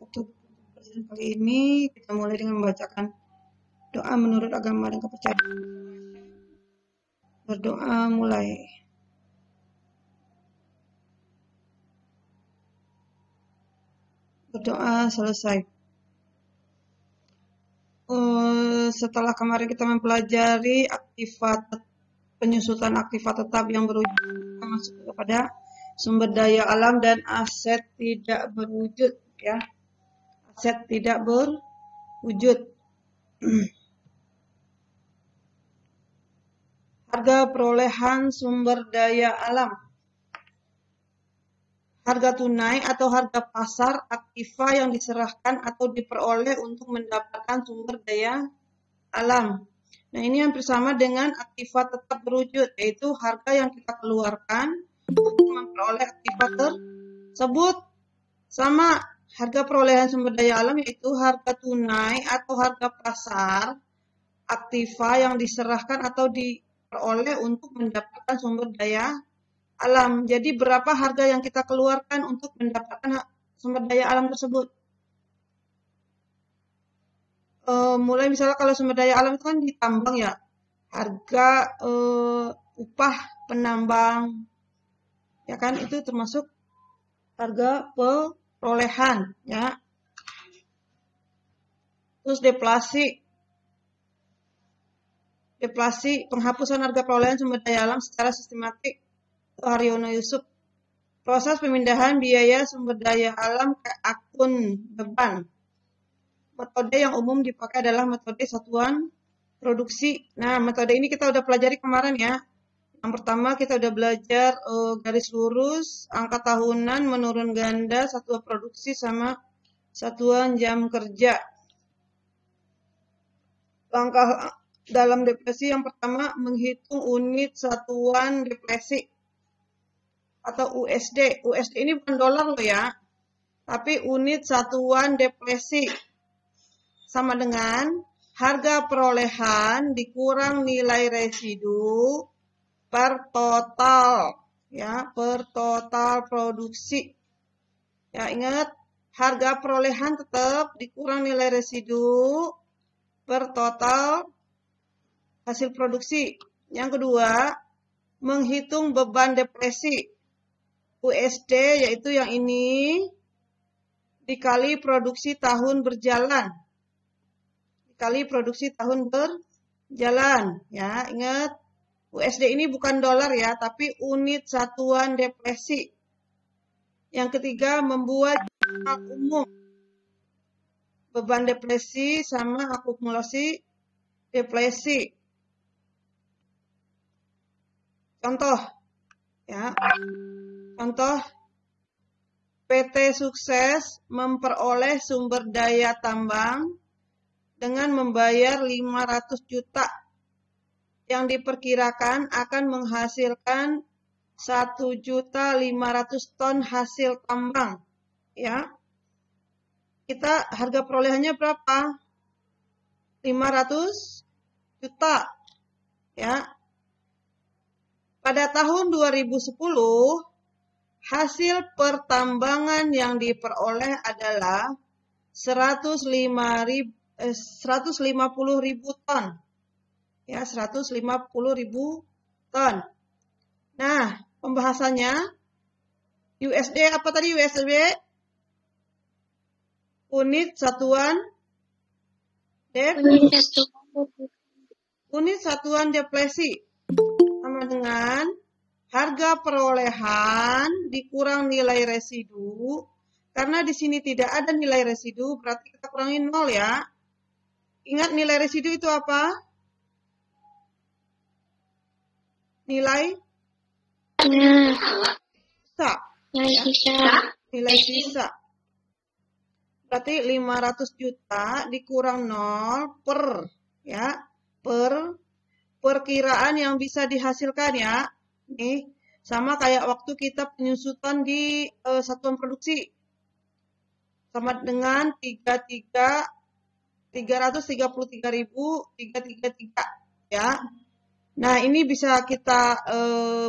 Untuk pelajaran kali ini kita mulai dengan membacakan doa menurut agama dan kepercayaan. Berdoa mulai. Berdoa selesai. Setelah kemarin kita mempelajari penyusutan aktifat tetap yang berwujud, kita masuk kepada sumber daya alam dan aset tidak berwujud, ya. Aset tidak berwujud. Harga perolehan sumber daya alam. Harga tunai atau harga pasar aktiva yang diserahkan atau diperoleh untuk mendapatkan sumber daya alam. Nah, ini hampir sama dengan aktiva tetap berwujud, yaitu harga yang kita keluarkan untuk memperoleh aktiva tersebut. Sama harga perolehan sumber daya alam, yaitu harga tunai atau harga pasar aktiva yang diserahkan atau diperoleh untuk mendapatkan sumber daya alam. Jadi berapa harga yang kita keluarkan untuk mendapatkan sumber daya alam tersebut? Mulai misalnya kalau sumber daya alam itu kan ditambang, ya. Harga upah penambang, ya kan, itu termasuk harga perolehan, ya. Terus deflasi penghapusan harga perolehan sumber daya alam secara sistematik. Haryono Yusuf. Proses pemindahan biaya sumber daya alam ke akun beban. Metode yang umum dipakai adalah metode satuan produksi. Nah, metode ini kita udah pelajari kemarin, ya. Yang pertama kita udah belajar garis lurus, angka tahunan, menurun ganda, satuan produksi, sama satuan jam kerja. Langkah dalam depresi yang pertama, menghitung unit satuan depresi atau USD. USD ini bukan dolar loh, ya, tapi unit satuan depresi. Sama dengan harga perolehan dikurang nilai residu per total, ya, per total produksi. Ya, ingat, harga perolehan tetap dikurang nilai residu per total hasil produksi. Yang kedua, menghitung beban depresi. USD, yaitu yang ini, dikali produksi tahun berjalan. Dikali produksi tahun berjalan, ya. Ingat, USD ini bukan dolar, ya, tapi unit satuan depresi. Yang ketiga, membuat jurnal umum. Beban depresi sama akumulasi depresi. Contoh, ya. Contoh, PT sukses memperoleh sumber daya tambang dengan membayar 500 juta yang diperkirakan akan menghasilkan 1.500.000 ton hasil tambang, ya. Kita harga perolehannya berapa? 500 juta, ya. Pada tahun 2010, hasil pertambangan yang diperoleh adalah 150.000 ton. Ya, 150.000 ton. Nah, pembahasannya USD apa tadi USD? Unit satuan depresi. Sama dengan harga perolehan dikurang nilai residu. Karena di sini tidak ada nilai residu, berarti kita kurangin 0, ya. Ingat, nilai residu itu apa? Nilai sisa. Nilai sisa. Berarti 500 juta dikurang 0 per, ya, per perkiraan yang bisa dihasilkan, ya. Nih, sama kayak waktu kita penyusutan di satuan produksi. Sama dengan 333.333, ya. Nah, ini bisa kita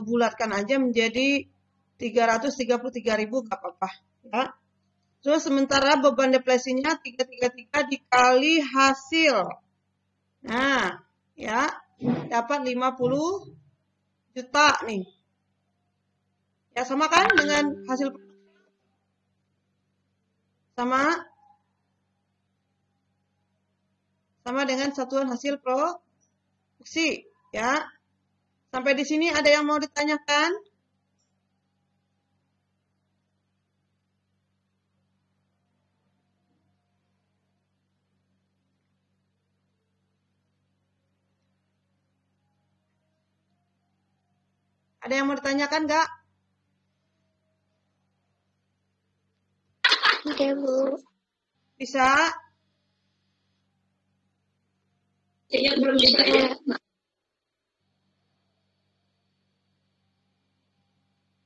bulatkan aja menjadi 333.000, nggak apa-apa, ya. Terus sementara beban deflasinya 333 dikali hasil. Nah, ya, dapat 50 juta nih. Ya, sama kan dengan hasil sama dengan satuan hasil produksi, ya. Sampai di sini ada yang mau ditanyakan? Ada yang mau ditanyakan nggak? Oke, Bu. Bisa? Kayaknya belum bisa ya.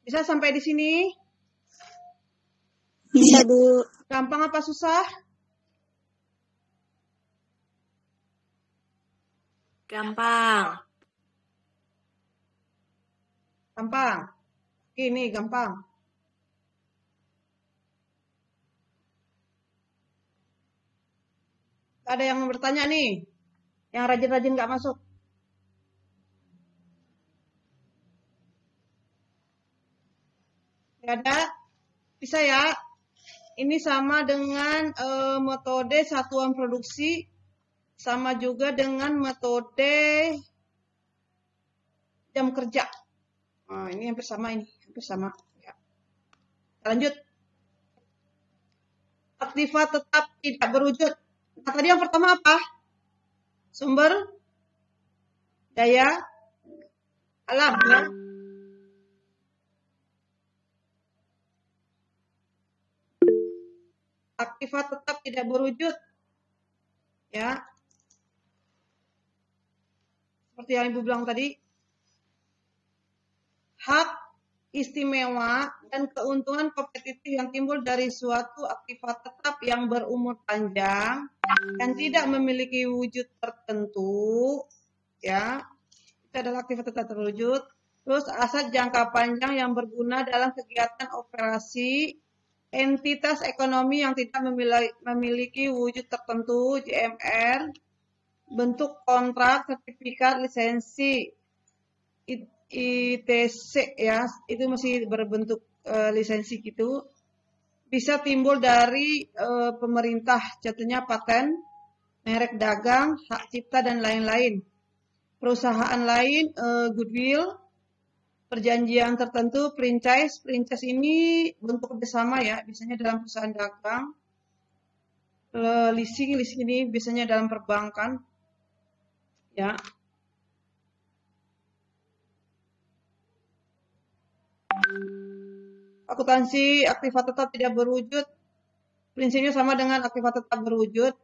Bisa sampai di sini? Bisa, Bu. Gampang apa susah? Gampang. Gampang. Ini gampang. Ada yang mau bertanya nih? Yang rajin-rajin nggak masuk? Nggak ada? Bisa ya? Ini sama dengan metode satuan produksi, sama juga dengan metode jam kerja. Nah, ini hampir sama ini, hampir sama. Ya. Lanjut. Aktiva tetap tidak berwujud. Nah, tadi yang pertama apa? Sumber daya alam, ya. Aktiva tetap tidak berwujud, ya. Seperti yang Ibu bilang tadi, hak istimewa dan keuntungan kompetitif yang timbul dari suatu aktiva tetap yang berumur panjang dan tidak memiliki wujud tertentu, ya, itu adalah aktiva tetap terwujud. Terus aset jangka panjang yang berguna dalam kegiatan operasi entitas ekonomi yang tidak memiliki wujud tertentu, JMR, bentuk kontrak, sertifikat, lisensi, ITC, ya, itu masih berbentuk lisensi gitu. Bisa timbul dari pemerintah, jatuhnya paten, merek dagang, hak cipta, dan lain-lain. Perusahaan lain, goodwill, perjanjian tertentu, franchise. Franchise ini bentuk kerjasama, ya, biasanya dalam perusahaan dagang. Leasing ini biasanya dalam perbankan, ya. Akuntansi aktiva tetap tidak berwujud. Prinsipnya sama dengan aktiva tetap berwujud.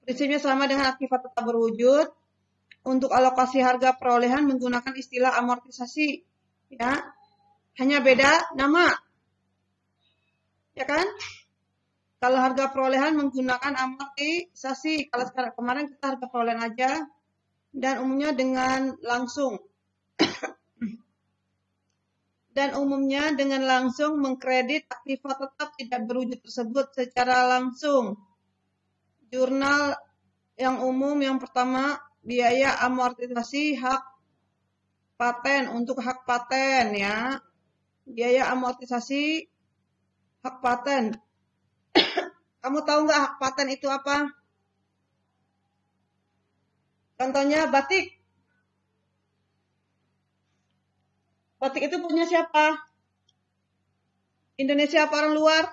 Prinsipnya sama dengan aktiva tetap berwujud. Untuk alokasi harga perolehan menggunakan istilah amortisasi, ya. Hanya beda nama, ya kan? Kalau harga perolehan menggunakan amortisasi. Kalau sekarang kemarin kita harga perolehan aja. Dan umumnya dengan langsung. Dan umumnya dengan langsung mengkredit aktiva tetap tidak berwujud tersebut secara langsung. Jurnal yang umum yang pertama, biaya amortisasi hak paten untuk hak paten, ya. Biaya amortisasi hak paten. Kamu tahu nggak hak paten itu apa? Contohnya batik. Batik itu punya siapa? Indonesia apa orang luar?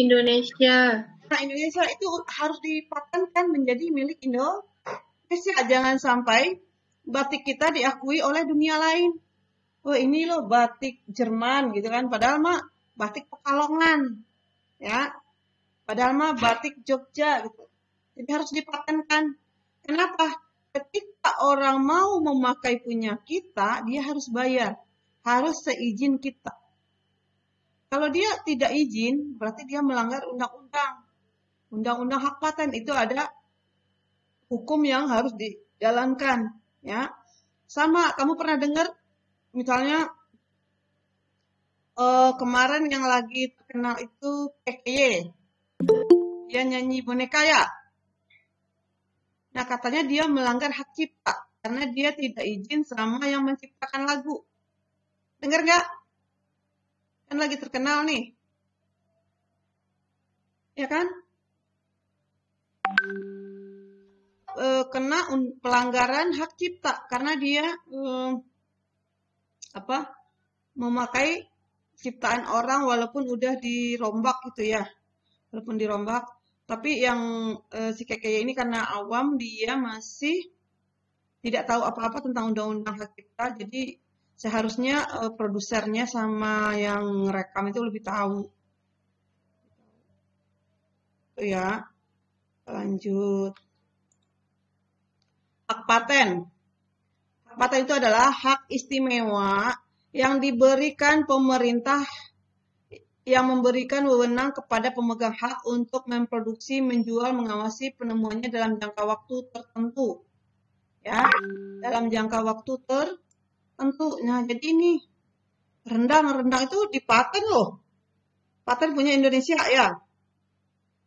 Indonesia. Nah, Indonesia itu harus dipatenkan menjadi milik Indonesia. Jangan sampai batik kita diakui oleh dunia lain. Oh, ini loh batik Jerman gitu kan. Padahal mah batik Pekalongan. Ya. Padahal mah batik Jogja gitu. Jadi harus dipatenkan. Kenapa? Ketika orang mau memakai punya kita, dia harus bayar. Harus seizin kita. Kalau dia tidak izin, berarti dia melanggar undang-undang. Undang-undang hak paten itu ada hukum yang harus dijalankan, ya. Sama, kamu pernah dengar misalnya kemarin yang lagi terkenal itu PKY. Dia nyanyi boneka ya. Nah, katanya dia melanggar hak cipta karena dia tidak izin sama yang menciptakan lagu. Dengar nggak? Kan lagi terkenal nih. Ya kan? Kena pelanggaran hak cipta karena dia memakai ciptaan orang walaupun udah dirombak gitu ya. Walaupun dirombak, tapi yang si Keke ini karena awam, dia masih tidak tahu apa-apa tentang undang-undang hak cipta, jadi seharusnya produsernya sama yang rekam itu lebih tahu. Itu ya. Lanjut. Hak paten. Hak paten itu adalah hak istimewa yang diberikan pemerintah yang memberikan wewenang kepada pemegang hak untuk memproduksi, menjual, mengawasi penemuannya dalam jangka waktu tertentu. Ya, dalam jangka waktu tertentu. Nah, jadi ini rendang itu dipaten loh. Paten punya Indonesia ya.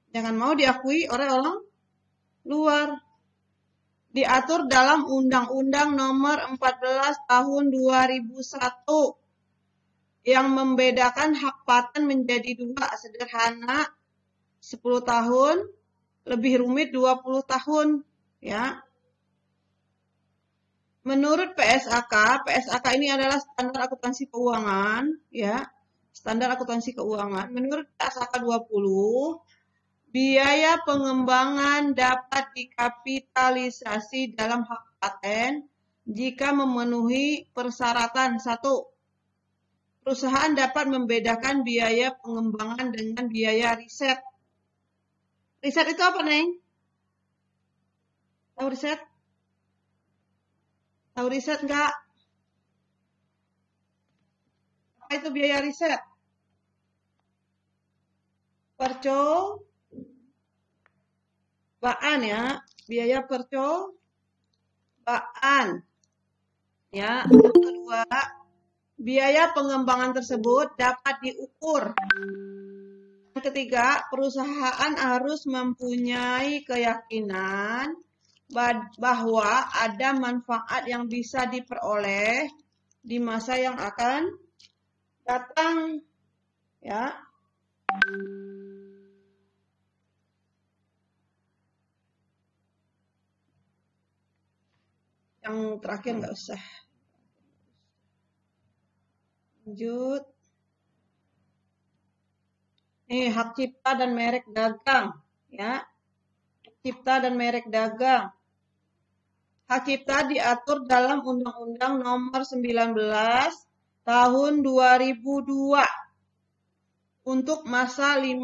Jangan mau diakui oleh orang luar. Diatur dalam Undang-Undang Nomor 14 Tahun 2001 yang membedakan hak paten menjadi dua, sederhana 10 tahun, lebih rumit 20 tahun, ya. Menurut PSAK ini adalah standar akuntansi keuangan, ya. Standar akuntansi keuangan. Menurut PSAK 20, biaya pengembangan dapat dikapitalisasi dalam hak paten jika memenuhi persyaratan. 1. Perusahaan dapat membedakan biaya pengembangan dengan biaya riset. Riset itu apa, Neng? Tahu riset? Tahu riset enggak? Apa itu biaya riset? Percobaan ya, biaya percobaan. Ya, yang kedua, biaya pengembangan tersebut dapat diukur. Yang ketiga, perusahaan harus mempunyai keyakinan bahwa ada manfaat yang bisa diperoleh di masa yang akan datang. Ya. Yang terakhir nggak usah. Lanjut. Nih, hak cipta dan merek dagang, ya. Hak cipta dan merek dagang. Hak cipta diatur dalam Undang-Undang Nomor 19 Tahun 2002 untuk masa 50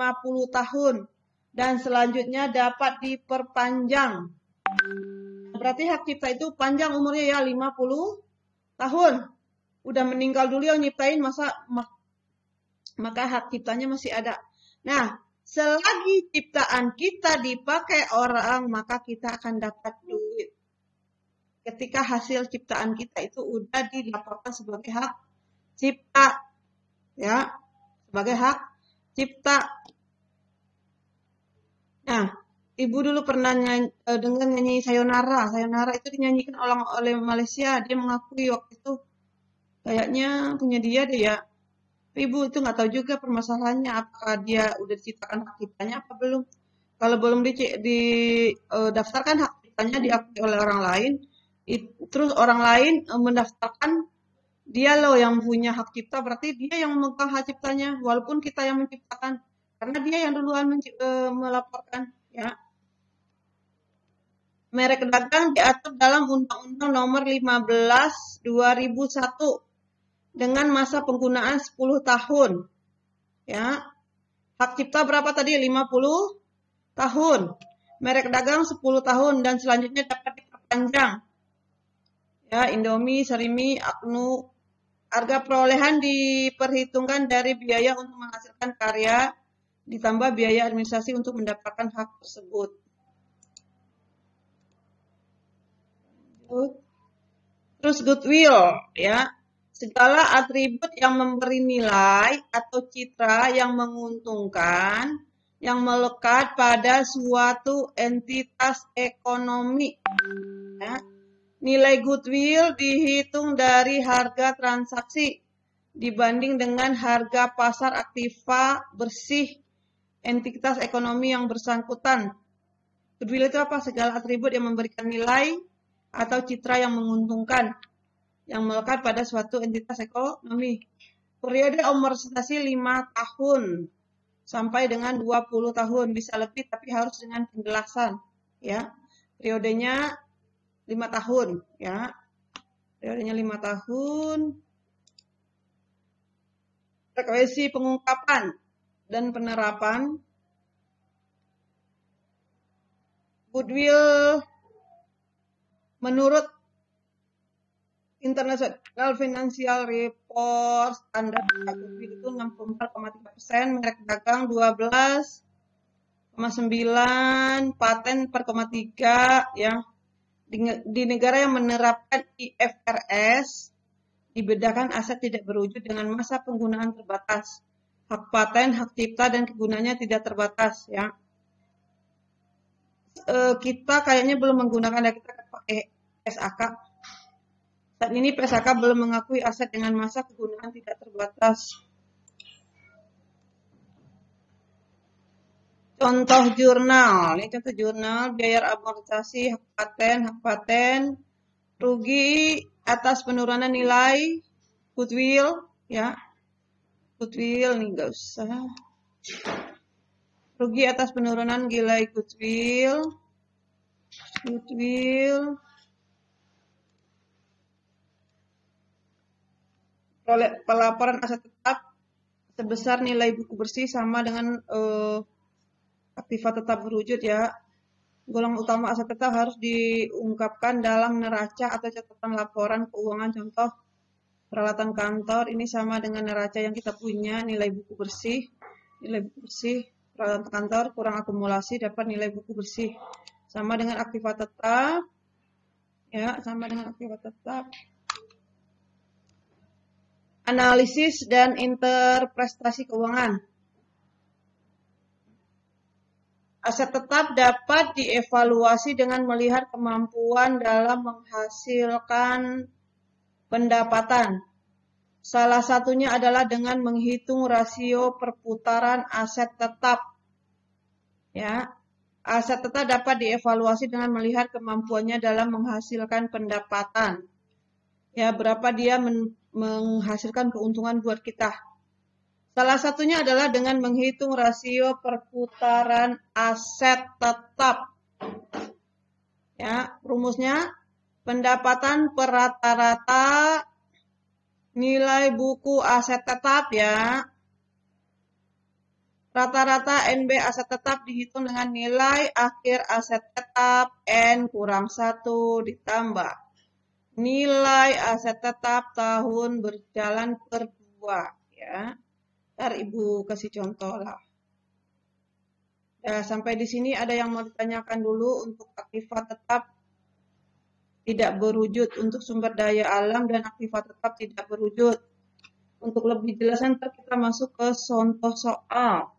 tahun dan selanjutnya dapat diperpanjang. Berarti hak cipta itu panjang umurnya ya, 50 tahun. Udah meninggal dulu yang nyiptain, maka hak ciptanya masih ada. Nah, selagi ciptaan kita dipakai orang, maka kita akan dapat duit. Ketika hasil ciptaan kita itu udah dilaporkan sebagai hak cipta. Ya, sebagai hak cipta. Nah, Ibu dulu pernah dengar nyanyi Sayonara. Sayonara itu dinyanyikan oleh Malaysia. Dia mengakui waktu itu kayaknya punya dia deh ya. Ibu itu nggak tahu juga permasalahannya, apakah dia udah diciptakan hak ciptanya apa belum. Kalau belum didaftarkan hak ciptanya diakui oleh orang lain, terus orang lain mendaftarkan dia loh yang punya hak cipta, berarti dia yang memegang hak ciptanya, walaupun kita yang menciptakan, karena dia yang duluan melaporkan. Ya. Merek dagang diatur dalam Undang-Undang Nomor 15 2001. Dengan masa penggunaan 10 tahun. Ya. Hak cipta berapa tadi? 50 tahun. Merek dagang 10 tahun dan selanjutnya dapat diperpanjang. Ya, Indomie, Sarimi, Agnu. Harga perolehan diperhitungkan dari biaya untuk menghasilkan karya ditambah biaya administrasi untuk mendapatkan hak tersebut. Terus Minus goodwill, ya. Segala atribut yang memberi nilai atau citra yang menguntungkan yang melekat pada suatu entitas ekonomi. Ya. Nilai goodwill dihitung dari harga transaksi dibanding dengan harga pasar aktiva bersih entitas ekonomi yang bersangkutan. Goodwill itu apa? Segala atribut yang memberikan nilai atau citra yang menguntungkan yang melekat pada suatu entitas ekonomi. Periode amortisasi 5 tahun sampai dengan 20 tahun, bisa lebih tapi harus dengan penjelasan, ya. Periodenya 5 tahun, ya. Periodenya 5 tahun. Frekuensi pengungkapan dan penerapan goodwill menurut International Financial Report standar goodwill itu 64,3%, merek dagang 12,9%, paten 4,3%, ya. Di negara yang menerapkan IFRS dibedakan aset tidak berwujud dengan masa penggunaan terbatas. Hak paten, hak cipta, dan kegunaannya tidak terbatas, ya. Kita kayaknya belum menggunakan, kita pakai PSAK. Saat ini PSAK belum mengakui aset dengan masa kegunaan tidak terbatas. Contoh jurnal, ini contoh jurnal, biaya amortisasi, hak paten, rugi atas penurunan nilai goodwill, ya. Goodwill nih nggak usah. Rugi atas penurunan nilai goodwill. Pelaporan aset tetap sebesar nilai buku bersih sama dengan aktiva tetap berwujud, ya. Golongan utama aset tetap harus diungkapkan dalam neraca atau catatan laporan keuangan. Contoh peralatan kantor ini sama dengan neraca yang kita punya, nilai buku bersih, peralatan kantor kurang akumulasi dapat nilai buku bersih. Sama dengan aktiva tetap, ya, sama dengan aktiva tetap. Analisis dan interpretasi keuangan. Aset tetap dapat dievaluasi dengan melihat kemampuan dalam menghasilkan pendapatan. Salah satunya adalah dengan menghitung rasio perputaran aset tetap. Ya, aset tetap dapat dievaluasi dengan melihat kemampuannya dalam menghasilkan pendapatan. Ya, berapa dia menghasilkan keuntungan buat kita. Salah satunya adalah dengan menghitung rasio perputaran aset tetap. Ya, rumusnya pendapatan per rata-rata nilai buku aset tetap, ya. Rata-rata NB aset tetap dihitung dengan nilai akhir aset tetap N kurang 1 ditambah nilai aset tetap tahun berjalan per 2, ya. Ntar Ibu kasih contoh lah. Ya, sampai di sini ada yang mau ditanyakan dulu untuk aktiva tetap tidak berwujud, untuk sumber daya alam dan aktiva tetap tidak berwujud. Untuk lebih jelas ntar kita masuk ke contoh soal.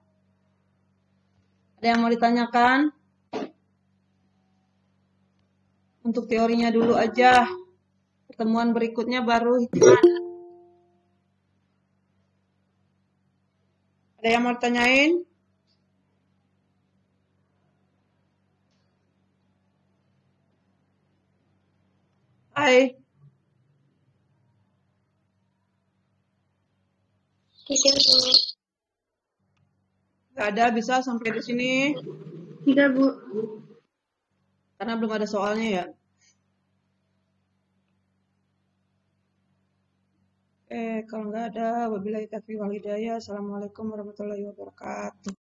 Ada yang mau ditanyakan? Untuk teorinya dulu aja. Pertemuan berikutnya baru hitungan. Ada yang mau ditanyain? Hai. Gak ada, bisa sampai di sini. Tidak, Bu. Karena belum ada soalnya, ya. Kalau nggak ada, wabillahi taufiq wal hidayah. Assalamualaikum warahmatullahi wabarakatuh.